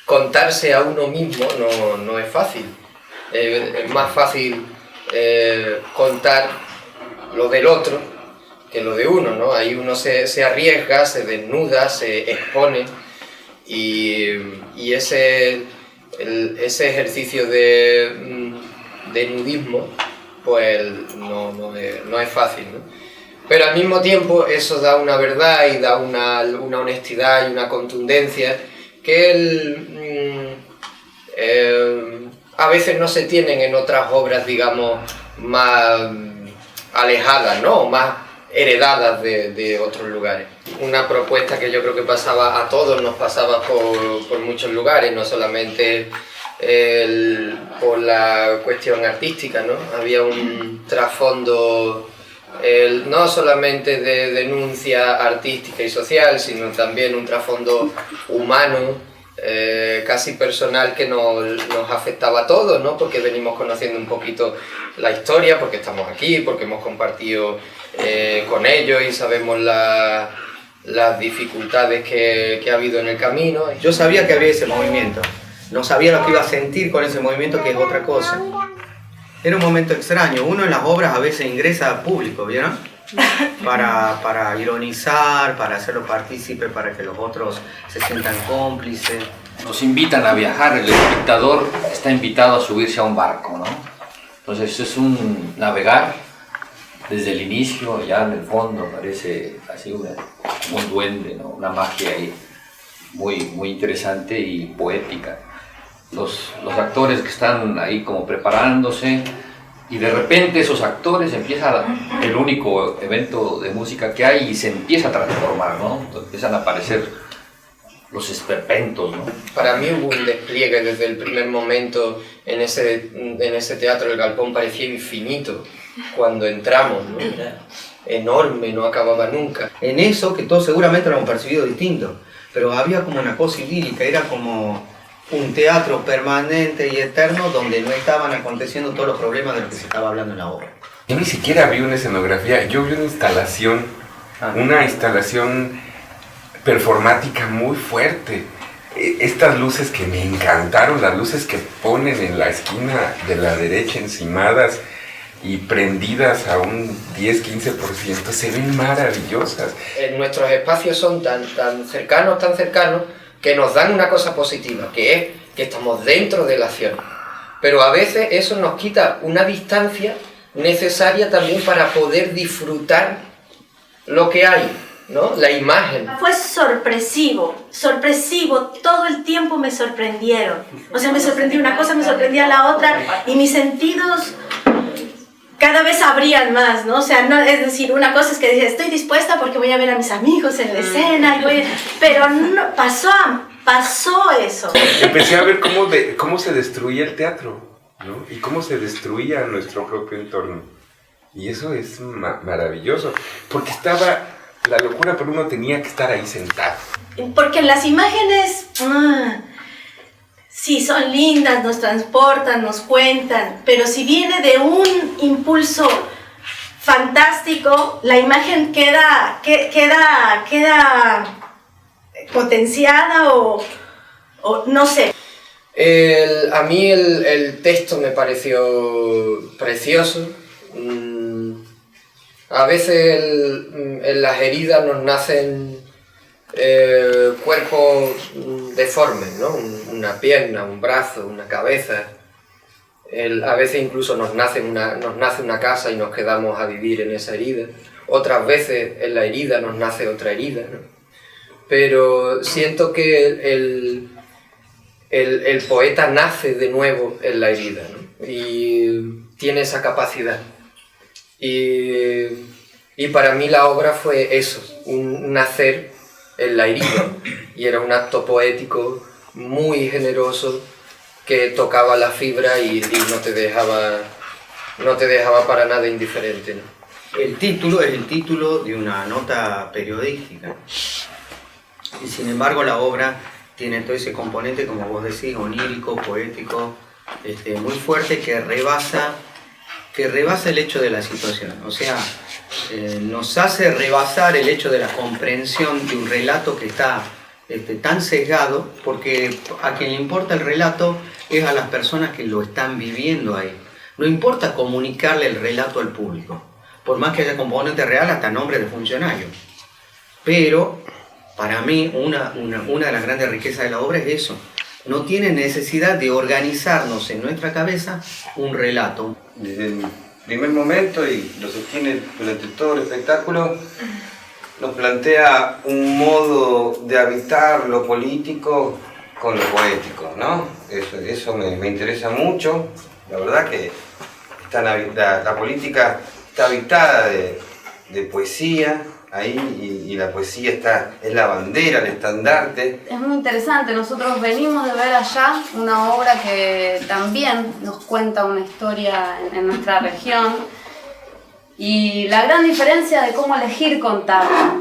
contarse a uno mismo no es fácil. Es más fácil contar lo del otro que lo de uno, ¿no? Ahí uno se arriesga, se desnuda, se expone y ese ejercicio de nudismo pues no es fácil, ¿no? Pero al mismo tiempo eso da una verdad y da una honestidad y una contundencia que a veces no se tienen en otras obras, digamos, más alejadas, ¿no? Más heredadas de otros lugares. Una propuesta que yo creo que pasaba a todos, nos pasaba por muchos lugares, no solamente por la cuestión artística, ¿no? Había un trasfondo no solamente de denuncia artística y social, sino también un trasfondo humano, casi personal, que nos afectaba a todos, ¿no? Porque venimos conociendo un poquito la historia, porque estamos aquí, porque hemos compartido con ellos y sabemos las dificultades que ha habido en el camino. Yo sabía que había ese movimiento, no sabía lo que iba a sentir con ese movimiento, que es otra cosa. Era un momento extraño. Uno en las obras a veces ingresa al público, ¿vieron? Para ironizar, para hacerlo partícipe, para que los otros se sientan cómplices. Nos invitan a viajar, el espectador está invitado a subirse a un barco, ¿no? Entonces es un navegar desde el inicio, ya en el fondo parece así un duende, ¿no? Una magia ahí muy interesante y poética. Los actores que están ahí como preparándose, y de repente esos actores empiezan el único evento de música que hay y se empieza a transformar, ¿no? Entonces empiezan a aparecer los esperpentos, ¿no? Para mí hubo un despliegue desde el primer momento en ese teatro. El galpón parecía infinito cuando entramos, ¿no? Era enorme, no acababa nunca. En eso, que todos seguramente lo hemos percibido distinto, pero había como una cosa idílica, era como un teatro permanente y eterno donde no estaban aconteciendo todos los problemas de los que se estaba hablando en la obra. Yo ni siquiera vi una escenografía, yo vi una instalación performática muy fuerte. Estas luces que me encantaron, las luces que ponen en la esquina de la derecha encimadas y prendidas a un 10-15%, se ven maravillosas. Nuestros espacios son tan cercanos, que nos dan una cosa positiva, que es que estamos dentro de la acción. Pero a veces eso nos quita una distancia necesaria también para poder disfrutar lo que hay, ¿no? La imagen. Fue sorpresivo, todo el tiempo me sorprendieron. O sea, me sorprendía una cosa, me sorprendía la otra, y mis sentidos cada vez abrían más, ¿no? O sea, no, es decir, una cosa es que decía, estoy dispuesta porque voy a ver a mis amigos en la escena, pero no, pasó eso. Empecé a ver cómo se destruía el teatro, ¿no? Y cómo se destruía nuestro propio entorno. Y eso es maravilloso, porque estaba la locura, pero uno tenía que estar ahí sentado. Porque las imágenes, sí, son lindas, nos transportan, nos cuentan, pero si viene de un impulso fantástico, la imagen queda potenciada o no sé. A mí el texto me pareció precioso. A veces en las heridas nos nacen cuerpos deformes, ¿no? Una pierna, un brazo, una cabeza. A veces incluso nos nace una casa y nos quedamos a vivir en esa herida. Otras veces en la herida nos nace otra herida, ¿no? Pero siento que el poeta nace de nuevo en la herida, ¿no? Y tiene esa capacidad. Y para mí la obra fue eso, un nacer en la herida, y era un acto poético muy generoso que tocaba la fibra y no te dejaba para nada indiferente, ¿no? El título es el título de una nota periodística, y sin embargo la obra tiene todo ese componente, como vos decís, onírico, poético, muy fuerte, que rebasa el hecho de la situación. O sea, nos hace rebasar el hecho de la comprensión de un relato que está tan sesgado, porque a quien le importa el relato es a las personas que lo están viviendo ahí. No importa comunicarle el relato al público, por más que haya componente real, hasta nombre de funcionarios. Pero para mí una de las grandes riquezas de la obra es eso. No tiene necesidad de organizarnos en nuestra cabeza un relato. Desde el primer momento, y lo sostiene durante todo el espectáculo, nos plantea un modo de habitar lo político con lo poético, ¿no? Eso me interesa mucho. La verdad que la política está habitada de poesía ahí, y la poesía es la bandera, el estandarte. Es muy interesante, nosotros venimos de ver allá una obra que también nos cuenta una historia en nuestra región, y la gran diferencia de cómo elegir contarla.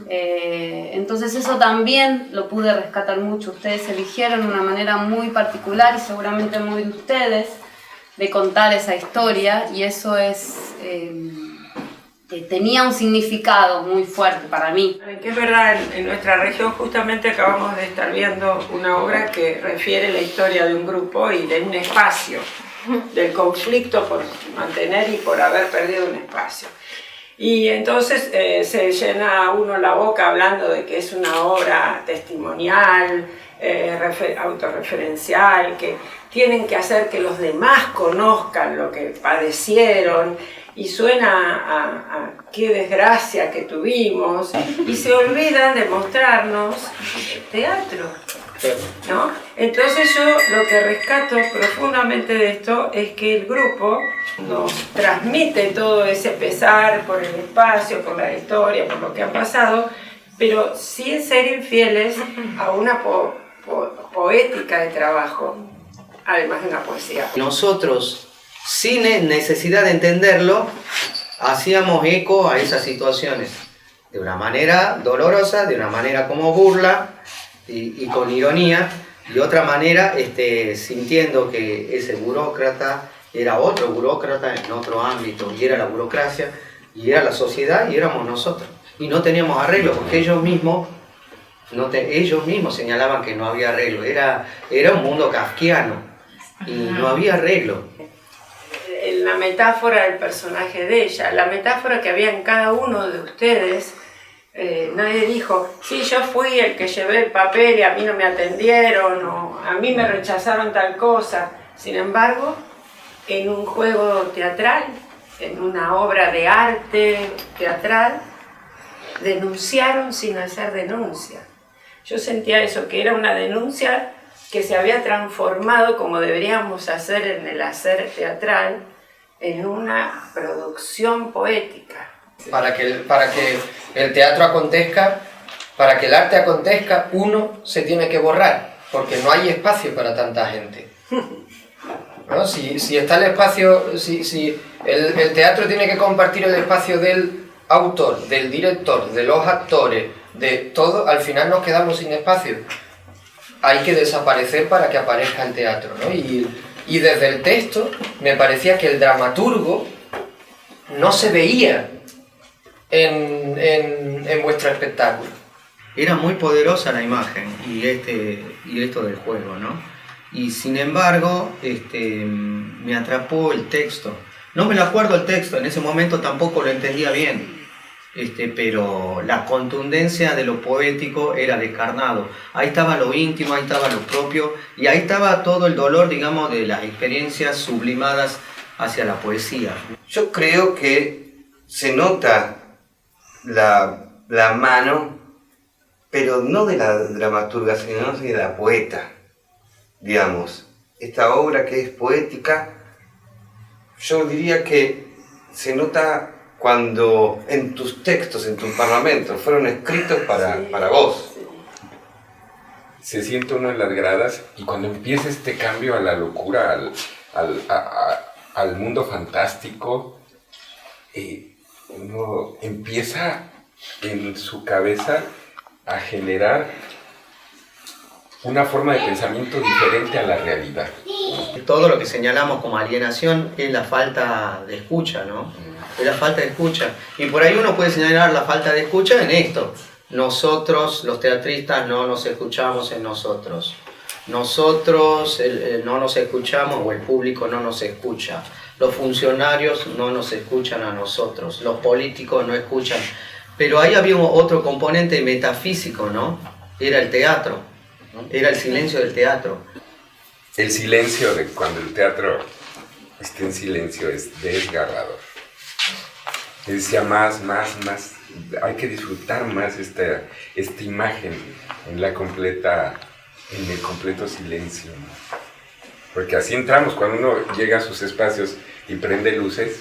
Entonces eso también lo pude rescatar mucho. Ustedes eligieron una manera muy particular y seguramente muy de ustedes de contar esa historia, y eso tenía un significado muy fuerte para mí. Que es verdad, en nuestra región justamente acabamos de estar viendo una obra que refiere la historia de un grupo y de un espacio, del conflicto por mantener y por haber perdido un espacio. Y entonces se llena uno la boca hablando de que es una obra testimonial, autorreferencial, que tienen que hacer que los demás conozcan lo que padecieron, y suena a qué desgracia que tuvimos, y se olvidan de mostrarnos teatro, ¿no? Entonces yo lo que rescato profundamente de esto es que el grupo nos transmite todo ese pesar por el espacio, por la historia, por lo que ha pasado, pero sin ser infieles a una poética de trabajo, además de una poesía. Nosotros, sin necesidad de entenderlo, hacíamos eco a esas situaciones, de una manera dolorosa, de una manera como burla y con ironía, y otra manera sintiendo que ese burócrata era otro burócrata en otro ámbito, y era la burocracia, y era la sociedad, y éramos nosotros. Y no teníamos arreglo, porque ellos mismos señalaban que no había arreglo, era un mundo kafkiano, y no había arreglo. La metáfora del personaje de ella, la metáfora que había en cada uno de ustedes, nadie dijo, sí, yo fui el que llevé el papel y a mí no me atendieron, o a mí me rechazaron tal cosa. Sin embargo, en un juego teatral, en una obra de arte teatral, denunciaron sin hacer denuncia. Yo sentía eso, que era una denuncia que se había transformado, como deberíamos hacer en el hacer teatral, en una producción poética. Para que el teatro acontezca, para que el arte acontezca, uno se tiene que borrar, porque no hay espacio para tanta gente, ¿no? Si está el espacio, si el teatro tiene que compartir el espacio del autor, del director, de los actores, de todo, al final nos quedamos sin espacio. Hay que desaparecer para que aparezca el teatro, ¿no? Y desde el texto me parecía que el dramaturgo no se veía en vuestro espectáculo. Era muy poderosa la imagen y esto del juego, ¿no? Y sin embargo, me atrapó el texto. No me lo acuerdo el texto, en ese momento tampoco lo entendía bien. Pero la contundencia de lo poético era descarnado. Ahí estaba lo íntimo, ahí estaba lo propio, y ahí estaba todo el dolor, digamos, de las experiencias sublimadas hacia la poesía. Yo creo que se nota la mano, pero no de la dramaturga, sino de la poeta, digamos. Esta obra que es poética, yo diría que se nota cuando en tus textos, en tus parlamentos, fueron escritos para vos. Se siente uno en las gradas y cuando empieza este cambio a la locura, al mundo fantástico, uno empieza en su cabeza a generar una forma de pensamiento diferente a la realidad. Todo lo que señalamos como alienación es la falta de escucha, ¿no? Es la falta de escucha. Y por ahí uno puede señalar la falta de escucha en esto, nosotros, los teatristas, no nos escuchamos en nosotros. Nosotros no nos escuchamos o el público no nos escucha. Los funcionarios no nos escuchan a nosotros. Los políticos no escuchan. Pero ahí había otro componente metafísico, ¿no? Era el teatro, ¿no? Era el silencio del teatro. El silencio de cuando el teatro está en silencio es desgarrador. Decía más, hay que disfrutar más esta imagen en el completo silencio, ¿no? Porque así entramos, cuando uno llega a sus espacios y prende luces,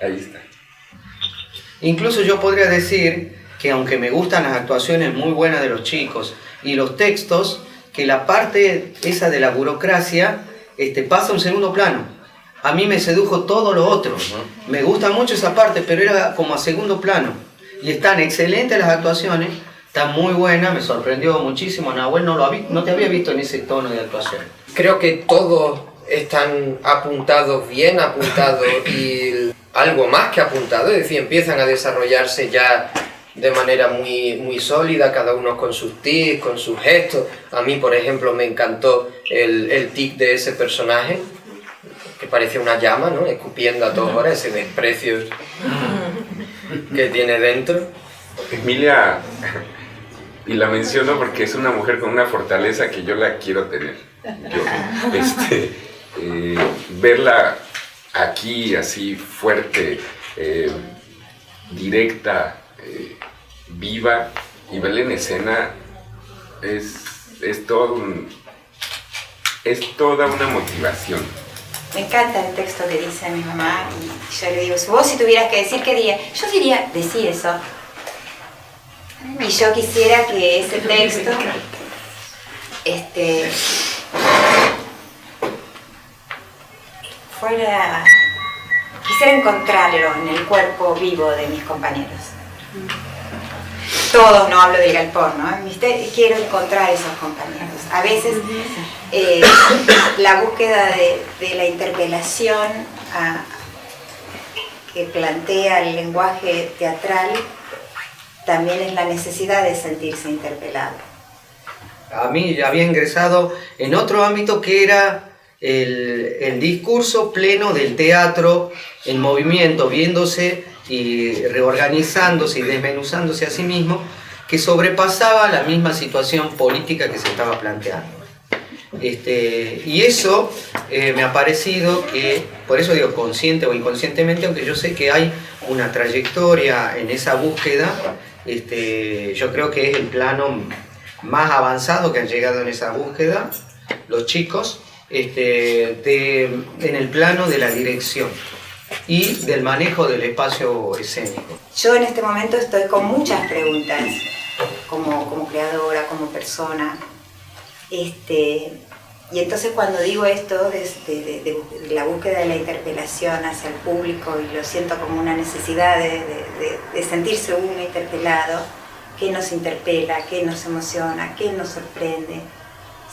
ahí está. Incluso yo podría decir que aunque me gustan las actuaciones muy buenas de los chicos y los textos, que la parte esa de la burocracia pasa a un segundo plano. A mí me sedujo todo lo otro. Me gusta mucho esa parte, pero era como a segundo plano. Y están excelentes las actuaciones, están muy buenas, me sorprendió muchísimo. Nahuel, no te había visto en ese tono de actuación. Creo que todos están apuntados, bien apuntados y algo más que apuntados, es decir, empiezan a desarrollarse ya de manera muy sólida, cada uno con sus tics, con sus gestos. A mí, por ejemplo, me encantó el tic de ese personaje, que parece una llama, ¿no? Escupiendo a todas horas, ese desprecio que tiene dentro. Emilia, y la menciono porque es una mujer con una fortaleza que yo la quiero tener. Verla aquí así fuerte, directa, viva, y verla en escena es toda una motivación. Me encanta el texto que dice mi mamá, y yo le digo, vos si tuvieras que decir, ¿qué diría? Yo diría, decir eso. Y yo quisiera que ese texto quisiera encontrarlo en el cuerpo vivo de mis compañeros. Todos, no hablo del galpón, ¿no? Quiero encontrar esos compañeros. A veces la búsqueda de la interpelación que plantea el lenguaje teatral también es la necesidad de sentirse interpelado. A mí había ingresado en otro ámbito que era el discurso pleno del teatro en movimiento, viéndose y reorganizándose y desmenuzándose a sí mismo, que sobrepasaba la misma situación política que se estaba planteando. Y eso me ha parecido que, por eso digo consciente o inconscientemente, aunque yo sé que hay una trayectoria en esa búsqueda, yo creo que es el plano más avanzado que han llegado en esa búsqueda los chicos, en el plano de la dirección y del manejo del espacio escénico. Yo en este momento estoy con muchas preguntas, como creadora, como persona. Y entonces cuando digo esto de la búsqueda de la interpelación hacia el público, y lo siento como una necesidad de sentirse uno interpelado, ¿qué nos interpela? ¿Qué nos emociona? ¿Qué nos sorprende?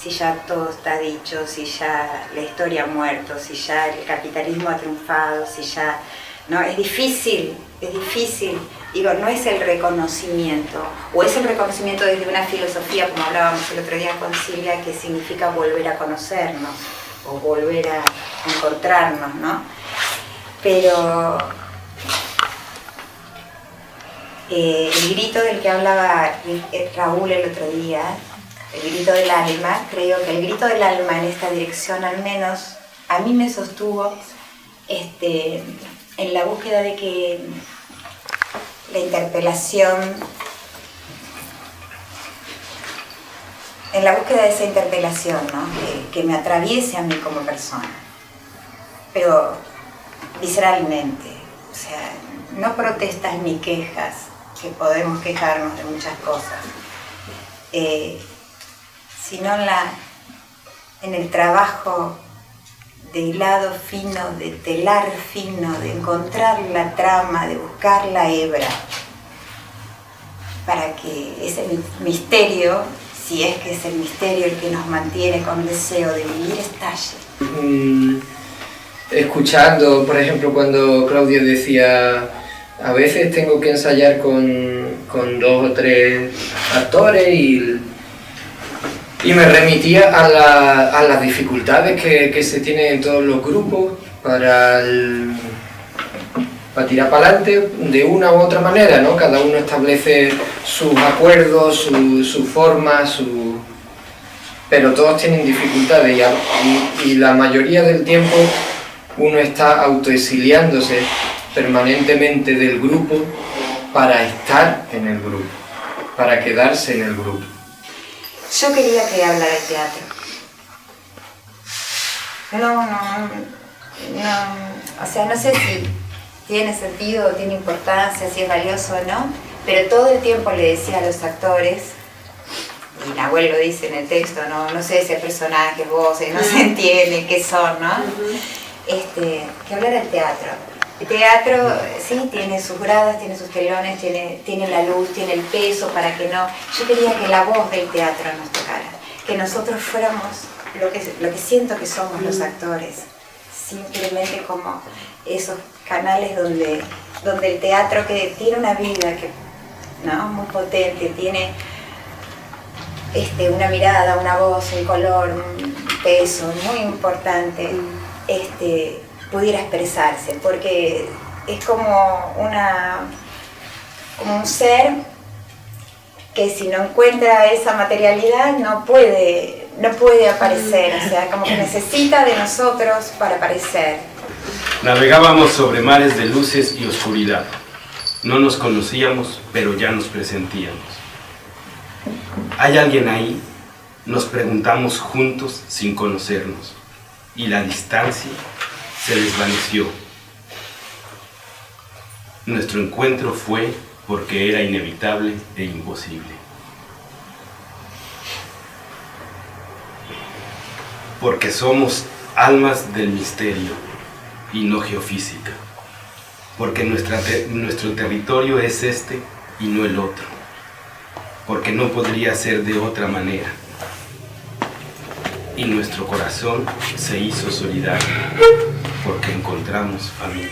Si ya todo está dicho, si ya la historia ha muerto, si ya el capitalismo ha triunfado, si ya... No, es difícil, digo, no es el reconocimiento, o es el reconocimiento desde una filosofía, como hablábamos el otro día con Silvia, que significa volver a conocernos, o volver a encontrarnos, ¿no? Pero el grito del que hablaba Raúl el otro día, el grito del alma, creo que el grito del alma en esta dirección al menos a mí me sostuvo en la búsqueda de que la interpelación, en la búsqueda de esa interpelación, ¿no? que me atraviese a mí como persona, pero visceralmente, o sea, no protestas ni quejas, que podemos quejarnos de muchas cosas, sino en el trabajo de hilado fino, de telar fino, de encontrar la trama, de buscar la hebra, para que ese misterio, si es que es el misterio el que nos mantiene con deseo de vivir, estalle. Escuchando, por ejemplo, cuando Claudia decía A veces tengo que ensayar con 2 o 3 actores y me remitía a las dificultades que se tienen en todos los grupos para tirar para adelante de una u otra manera, ¿no? Cada uno establece sus acuerdos, su forma, pero todos tienen dificultades y la mayoría del tiempo uno está autoexiliándose permanentemente del grupo para estar en el grupo, para quedarse en el grupo. Yo quería que hablara de teatro. O sea, no sé si tiene sentido, tiene importancia, si es valioso o no, pero todo el tiempo le decía a los actores, y Nahuel lo dice en el texto, no sé si hay personajes, voces, no se entiende qué son, ¿no? Que hablara del teatro. El teatro, sí, tiene sus gradas, tiene sus telones, tiene la luz, tiene el peso para que no... Yo quería que la voz del teatro nos tocara, que nosotros fuéramos lo que siento que somos los actores, simplemente como esos canales donde el teatro que tiene una vida ¿no? muy potente, tiene una mirada, una voz, un color, un peso muy importante, pudiera expresarse, porque es como un ser que si no encuentra esa materialidad no puede aparecer, o sea, como que necesita de nosotros para aparecer. Navegábamos sobre mares de luces y oscuridad. No nos conocíamos, pero ya nos presentíamos. ¿Hay alguien ahí? Nos preguntamos juntos sin conocernos, y la distancia se desvaneció. Nuestro encuentro fue porque era inevitable e imposible. Porque somos almas del misterio y no geofísica. Porque nuestro territorio es este y no el otro. Porque no podría ser de otra manera. Y nuestro corazón se hizo solidario porque encontramos familia.